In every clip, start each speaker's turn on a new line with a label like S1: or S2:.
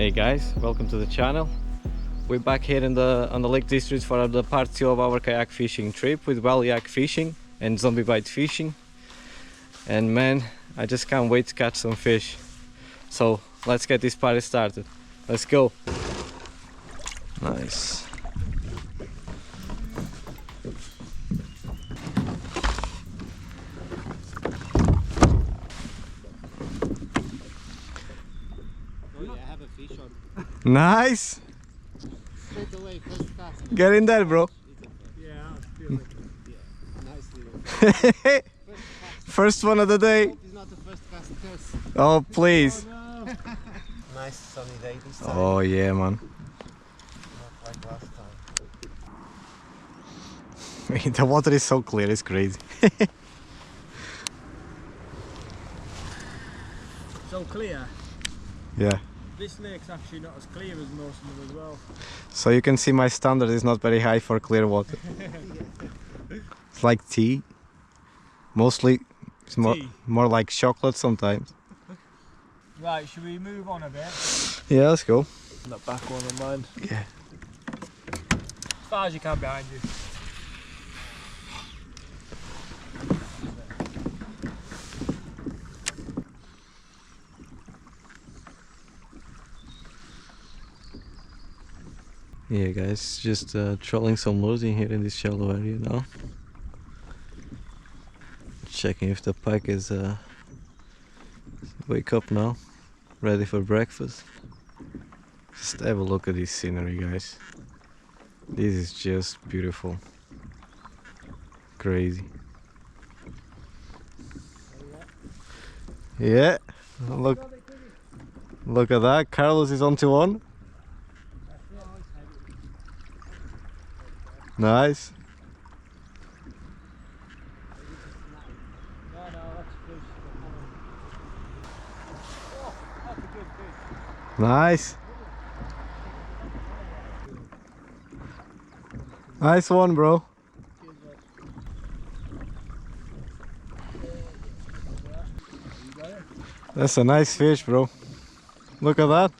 S1: Hey guys, welcome to the channel. We're back here on the Lake District for the part 2 of our kayak fishing trip with yak fishing and zombie bite fishing. And man, I just can't wait to catch some fish. So let's get this party started. Let's go. Nice. Nice!
S2: Straight away, first cast.
S1: Get in there, bro.
S2: Yeah, I feel it. Nicely.
S1: First one of the day.
S2: Hope it's not the first cast curse.
S1: Oh, please.
S2: Oh, no. Nice sunny day this time.
S1: Oh, yeah, man.
S2: Not like last time.
S1: The water is so clear, it's crazy.
S3: So clear.
S1: Yeah.
S3: This lake's actually not as clear as most of them as well.
S1: So you can see my standard is not very high for clear water. It's like tea. Mostly it's more like chocolate sometimes.
S3: Right, should we move on a bit?
S1: Yeah, let's go.
S3: That back one on mine.
S1: Yeah.
S3: As far as you can behind you.
S1: Yeah guys, just trolling some lures in here in this shallow area now. Checking if the pike is wake up now, ready for breakfast. Just have a look at this scenery, guys. This is just beautiful. Crazy. Yeah, look at that. Carlos is onto one. Nice.
S3: No, that's fish. Oh, that's a good fish.
S1: Nice. Nice one, bro. That's a nice fish, bro. Look at that.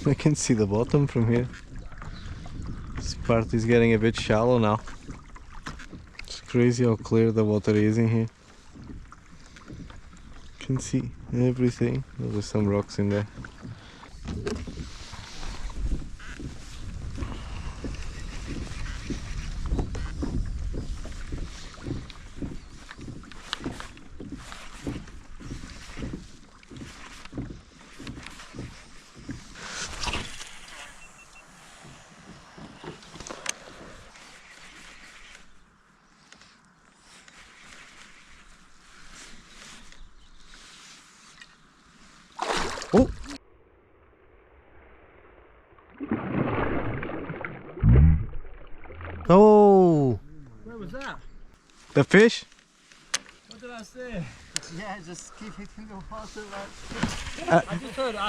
S1: I can see the bottom from here. This part is getting a bit shallow now. It's crazy how clear the water is in here. You can see everything. There's some rocks in there. Oh! Oh!
S3: Where was that?
S1: The fish?
S3: What did I say?
S2: Yeah, just keep it in the water. Like.
S3: I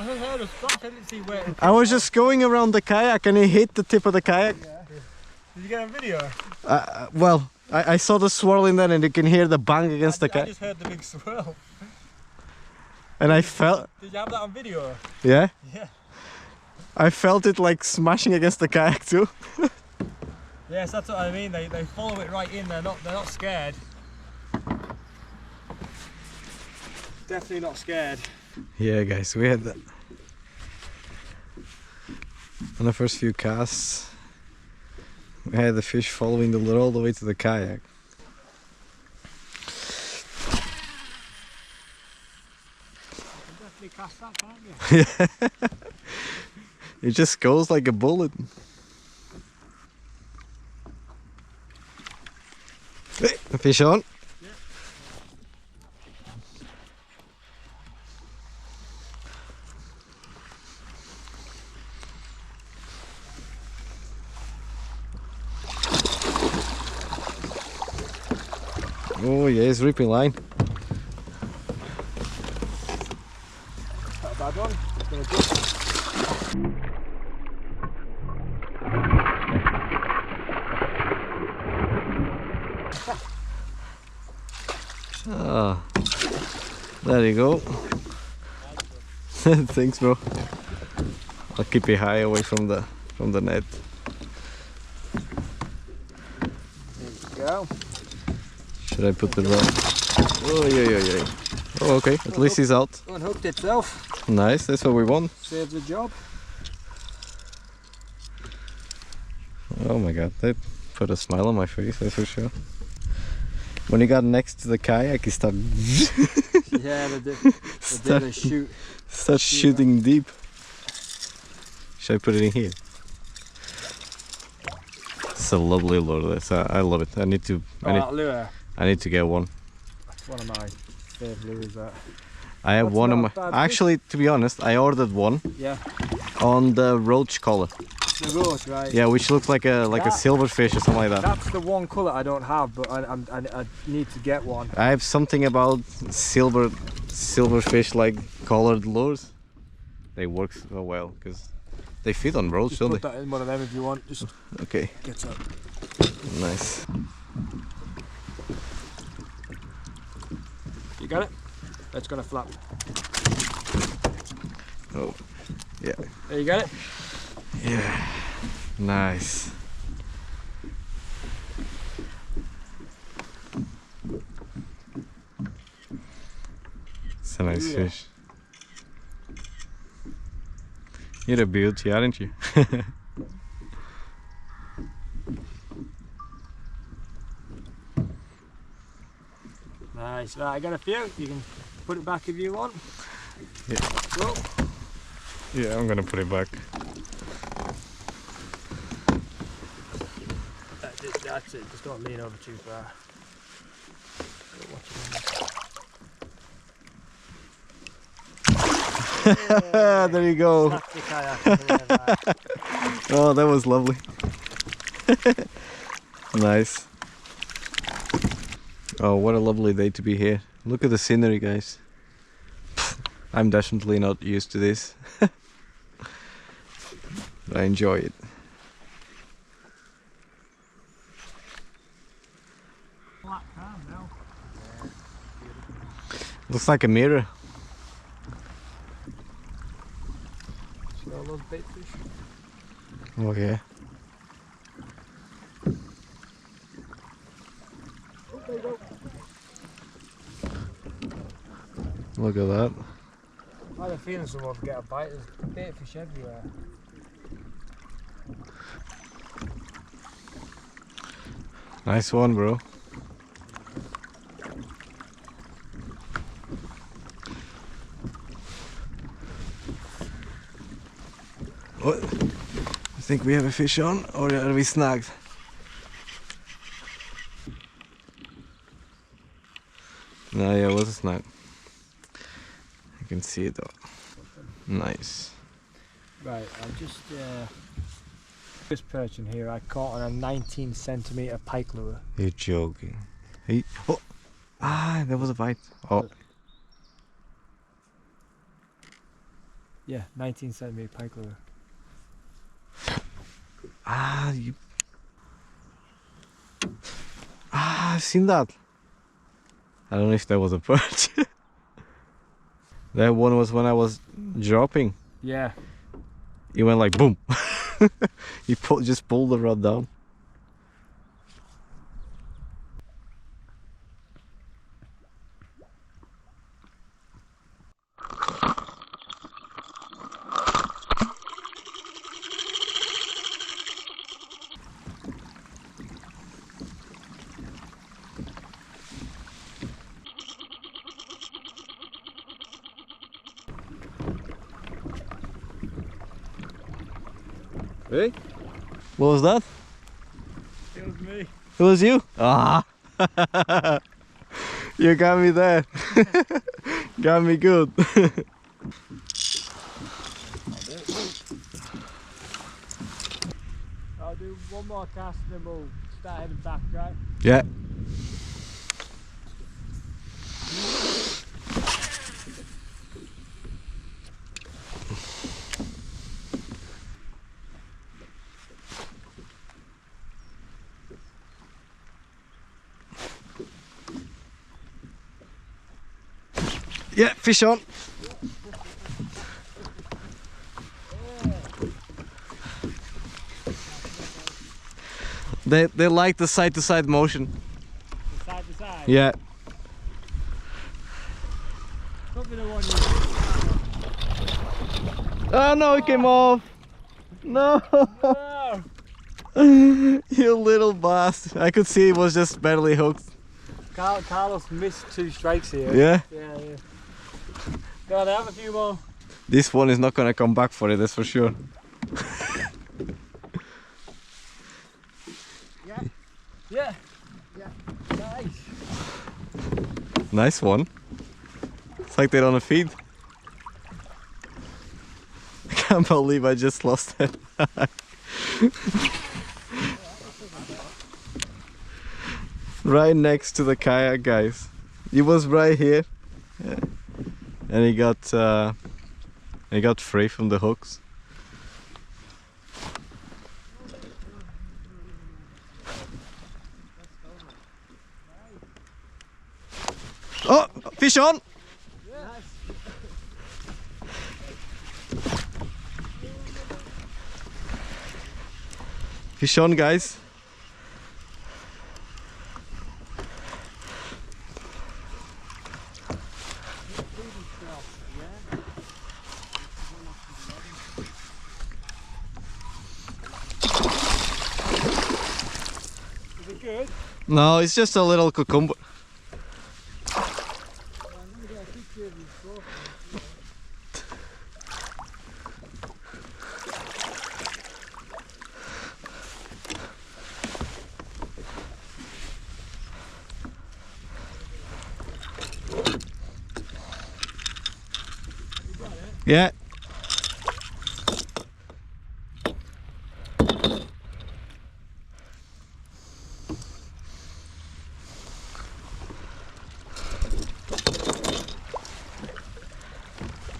S3: heard a splash, I didn't see where.
S1: I was just going around the kayak and it hit the tip of the kayak.
S3: Yeah. Did you get a video?
S1: Well, I saw the swirl in there and you can hear the bang against the
S3: I
S1: kayak.
S3: just heard the big swirl.
S1: And I felt...
S3: Did you have that on video?
S1: Yeah?
S3: Yeah.
S1: I felt it like smashing against the kayak too.
S3: Yes, that's what I mean. They follow it right in. They're not scared. Definitely not scared.
S1: Yeah guys, we had that. On the first few casts, we had the fish following the lure all the way to the kayak.
S3: You cast that, can't you?
S1: It just goes like a bullet. Hey, the fish on.
S3: Yeah.
S1: Oh yeah, it's ripping line.
S3: Not a bad one. It's gonna do.
S1: Ah, there you go. Thanks, bro. I'll keep it high away from the net.
S3: There you go.
S1: Should I put the rod? Oh yeah. Oh, okay. At least he's out.
S3: Unhooked itself.
S1: Nice. That's what we want.
S3: Saves the job.
S1: Oh my god, that put a smile on my face. That's for sure. When he got next to the kayak, he started.
S3: Yeah, they did a shoot.
S1: Start shooting deep. Should I put it in here? It's a lovely lure. I love it. I need to.
S3: That lure.
S1: I need to get one.
S3: That's one of my favourite lures. That.
S1: I have
S3: That's
S1: one of
S3: not
S1: my.
S3: a bad
S1: Actually, to be honest, I ordered one
S3: Yeah.
S1: on the roach collar.
S3: The roach, right?
S1: Yeah, which looks like a silverfish or something like that.
S3: That's the one colour I don't have, but I need to get one.
S1: I have something about silverfish like colored lures. They work so well because they fit on roach,
S3: Just
S1: don't
S3: put
S1: they?
S3: that in one of them if you want. Just
S1: Okay,
S3: get up.
S1: nice.
S3: You got it? It's gonna flap.
S1: Oh, yeah,
S3: There you got it.
S1: yeah, nice. It's a nice
S3: Yeah.
S1: fish. You're a beauty, aren't you?
S3: Nice. Right, I got a few. You can put it back if you want.
S1: Yeah.
S3: Go.
S1: Yeah, I'm gonna put it back.
S3: That's it. Just don't lean over too far.
S1: There you go.
S3: Tap the kayak.
S1: Oh, that was lovely. Nice. Oh, what a lovely day to be here. Look at the scenery, guys. I'm definitely not used to this. But I enjoy it.
S3: Black calm now.
S1: Looks like a mirror.
S3: See all those bait fish?
S1: Oh yeah.
S3: Oh, there you go.
S1: Look at that.
S3: I had a feeling someone would get a bite. There's bait fish everywhere.
S1: Nice one, bro. What? I think we have a fish on, or are we snagged? No, yeah, it was a snag. I can see it though. Nice.
S3: Right, I'm just this perch in here I caught on a 19 centimeter pike lure.
S1: You're joking. Hey, oh, there was a bite. Oh,
S3: Yeah, 19 centimeter pike lure.
S1: you. I've seen that. I don't know if that was a perch. That one was when I was dropping.
S3: Yeah.
S1: It went like boom. You just pulled the rod down. Hey? What was that?
S3: It was me.
S1: It was you? Ah! You got me there. Got me good.
S3: I'll do one more cast and then we'll start heading back, right?
S1: Yeah. Yeah, fish on. They like the side to side motion.
S3: Side to side?
S1: Yeah.
S3: Probably the one
S1: Oh no, it came off. No.
S3: you...
S1: You little bastard. I could see it was just barely hooked.
S3: Carlos missed 2 strikes here.
S1: Yeah?
S3: Yeah. Go on, have a few more.
S1: This one is not gonna come back for it, that's for sure.
S3: Yeah. Nice.
S1: Nice one. It's like they're on a feed. I can't believe I just lost it. Right next to the kayak, guys. He was right here. Yeah. And he got free from the hooks. Oh, fish on! Fish on, guys.
S3: Is it good?
S1: No, it's just a little cucumber. Yeah.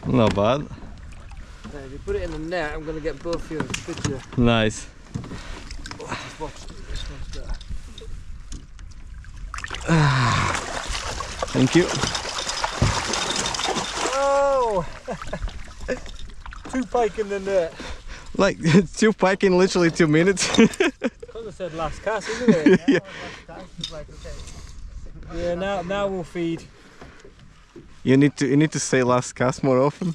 S1: Not bad.
S3: If you put it in the net, I'm going to get both of you in the picture.
S1: Nice.
S3: Just watch this one's better.
S1: Thank you.
S3: Oh! 2 pike in the net.
S1: Like 2 pike in literally 2 minutes.
S3: Because I said last cast, isn't it?
S1: Yeah.
S3: Yeah, now we'll feed.
S1: You need to say last cast more often.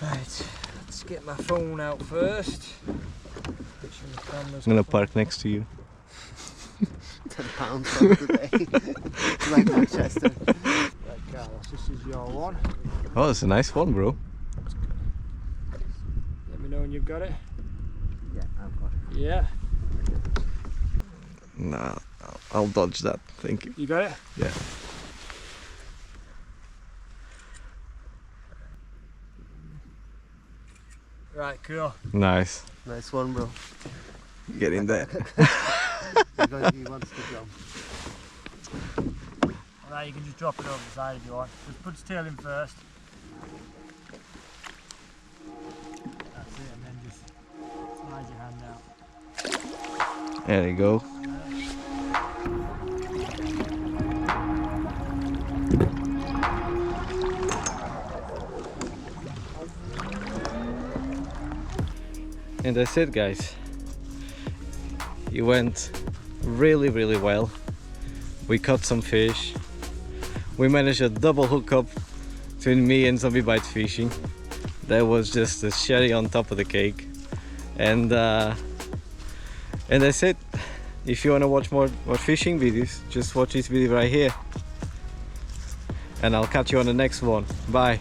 S3: Right, let's get my phone out first.
S1: I'm gonna park next to you.
S2: £10 for today. Like Manchester.
S3: Right, Carlos, this is your one.
S1: Oh, it's a nice one, bro.
S3: Let me know when you've got it.
S2: Yeah, I've got it.
S3: Yeah.
S1: Nah, I'll dodge that. Thank you.
S3: You got it?
S1: Yeah.
S3: Right, cool.
S1: Nice.
S2: Nice one, bro.
S1: Get in there.
S2: He wants to jump.
S3: Alright, you can just drop it over the side if you want. Just put its tail in first. That's it, and then just slide your hand out.
S1: There you go. And that's it, guys. It went really well. We caught some fish. We managed a double hookup between me and Zombie Bite Fishing. That was just the cherry on top of the cake. And that's it. If you want to watch more fishing videos, just watch this video right here. And I'll catch you on the next one. Bye.